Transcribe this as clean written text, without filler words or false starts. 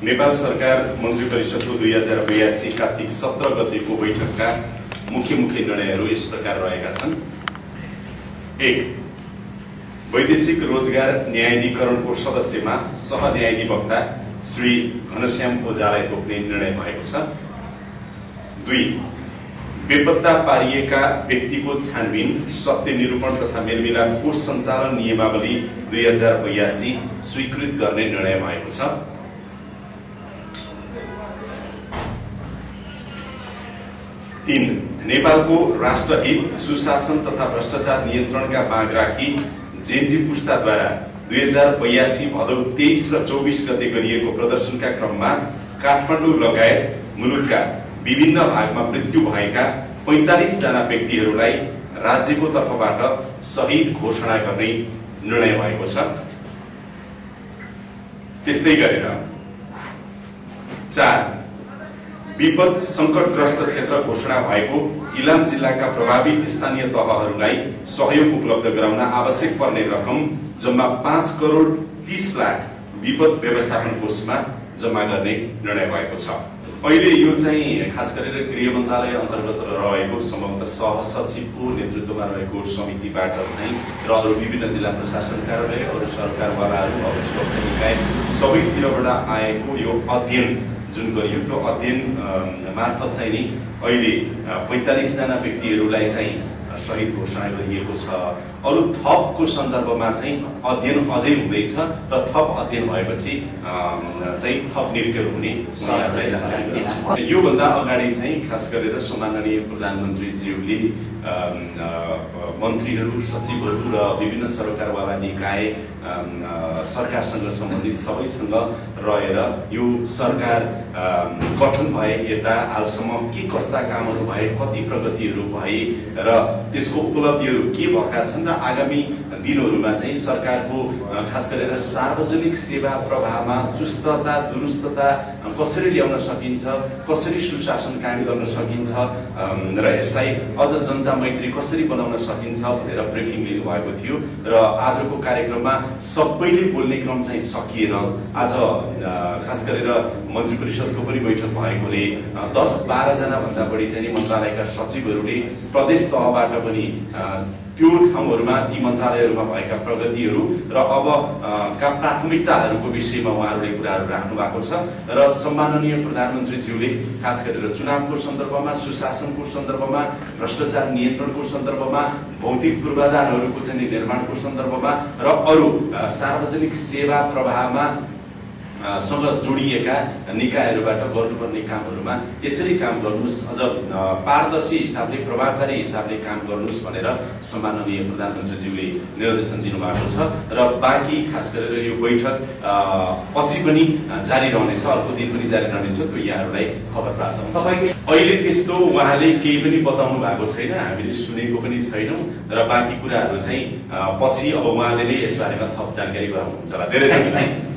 नेपाल सरकार मन्त्री परिषदको 2082 कार्तिक 17 गतेको बैठकका मुख्य निर्णयहरू यस प्रकार रहेका छन्। 1. वैदेशिक रोजगार न्यायाधिकरणको सदस्यमा सहन्यायाधिवक्ता श्री घनश्याम ओझालाई तोक्ने निर्णय भएको छ। 2. बेपत्ता पारिएका व्यक्तिको छानबिन, सत्य निरूपण तथा मेलमिलाप कोष सञ्चालन नियमावली 2082 स्वीकृत गर्ने निर्णय भएको छ। 3. नेपालको राष्ट्रहित, सुशासन तथा भ्रष्टाचार नियन्त्रणका माग राखी जेन्जी पुस्ताद्वारा 2082 भदौ 23 र 24 गते गरिएको प्रदर्शनका क्रममा काठमाडौँ लगायत मुलुकका विभिन्न भागमा मृत्यु भएका 45 जना व्यक्तिहरूलाई राज्यको तर्फबाट शहीद घोषणा गर्ने निर्णय भएको छ। त्यस्तै गरेर 4. विपद संकटग्रस्त क्षेत्र घोषणा भएको इलाम जिल्लाका प्रभावित स्थानीय तहहरूलाई सहयोग उपलब्ध गराउन आवश्यक पर्ने रकम जम्मा 5 करोड 30 लाख विपद व्यवस्थापन कोषमा जम्मा गर्ने निर्णय भएको छ। अहिले यो चाहिँ खास गरेर गृह मन्त्रालय अन्तर्गत रहेको सम्भवतः सहसचिवको नेतृत्वमा रहेको समितिबाट चाहिँ र अरू विभिन्न जिल्ला प्रशासन कार्यालय, अरू सरकारवालाहरू, अब सुरक्षा निकाय सबैतिरबाट आएको यो अध्ययन जुन गरियो, त्यो अध्ययन मार्फत चाहिँ नि अहिले 45 जना व्यक्तिहरूलाई चाहिँ शहीद घोषणा गरिएको छ। अरू थपको सन्दर्भमा चाहिँ अध्ययन अझै हुँदैछ र थप अध्ययन भएपछि चाहिँ थप निर्णय हुने उनीहरूलाई जानकारी दिन्छ। योभन्दा अगाडि चाहिँ खास गरेर सम्माननीय प्रधानमन्त्रीज्यूले मन्त्रीहरू, सचिवहरू र विभिन्न सरकारवाला निकाय, सरकारसँग सम्बन्धित सबैसँग रहेर यो सरकार गठन भए यता हालसम्म के कस्ता कामहरू भए, कति प्रगतिहरू भए र त्यसको उपलब्धिहरू के भएका छन् र आगामी दिनहरूमा चाहिँ सरकारको खास गरेर सार्वजनिक सेवा प्रवाहमा चुस्तता, दुरुस्तता कसरी ल्याउन सकिन्छ, कसरी सुशासन कायम गर्न सकिन्छ र यसलाई अझ जनता मैत्री कसरी बनाउन सकिन्छ भनेर ब्रिफिङ लिनुभएको थियो। र आजको कार्यक्रममा सबैले बोल्ने क्रम चाहिँ सकिएन। आज खास गरेर मन्त्री परिषदको पनि बैठक भएकोले 10-12 जना भन्दा बढी चाहिँ मन्त्रालयका सचिवहरूले प्रदेश तहबाट पनि त्यो ठाउँहरूमा, ती मन्त्रालयहरूमा भएका प्रगतिहरू र अब का प्राथमिकताहरूको विषयमा उहाँहरूले कुराहरू राख्नु भएको छ। र सम्माननीय प्रधानमन्त्रीज्यूले खास गरेर चुनावको सन्दर्भमा, सुशासनको सन्दर्भमा, भ्रष्टाचार नियन्त्रणको सन्दर्भमा, भौतिक पूर्वाधारहरूको चाहिँ निर्माणको सन्दर्भमा र अरू सार्वजनिक सेवा प्रवाहमा सँग जोडिएका निकायहरूबाट गर्नुपर्ने कामहरूमा यसरी काम गर्नुस्, अझ पारदर्शी हिसाबले, प्रभावकारी हिसाबले काम गर्नुस् भनेर सम्माननीय प्रधानमन्त्रीज्यूले निर्देशन दिनुभएको छ। र बाँकी खास गरेर यो बैठक पछि पनि जारी रहनेछ, अर्को दिन पनि जारी रहनेछ, त्यो यहाँहरूलाई खबर प्राप्त हुन्छ। अहिले त्यस्तो उहाँले केही पनि बताउनु भएको छैन, हामीले सुनेको पनि छैनौँ र बाँकी कुराहरू चाहिँ पछि अब उहाँले नै यसबारेमा थप जानकारी गराउनुहुन्छ होला। धेरै धन्यवाद।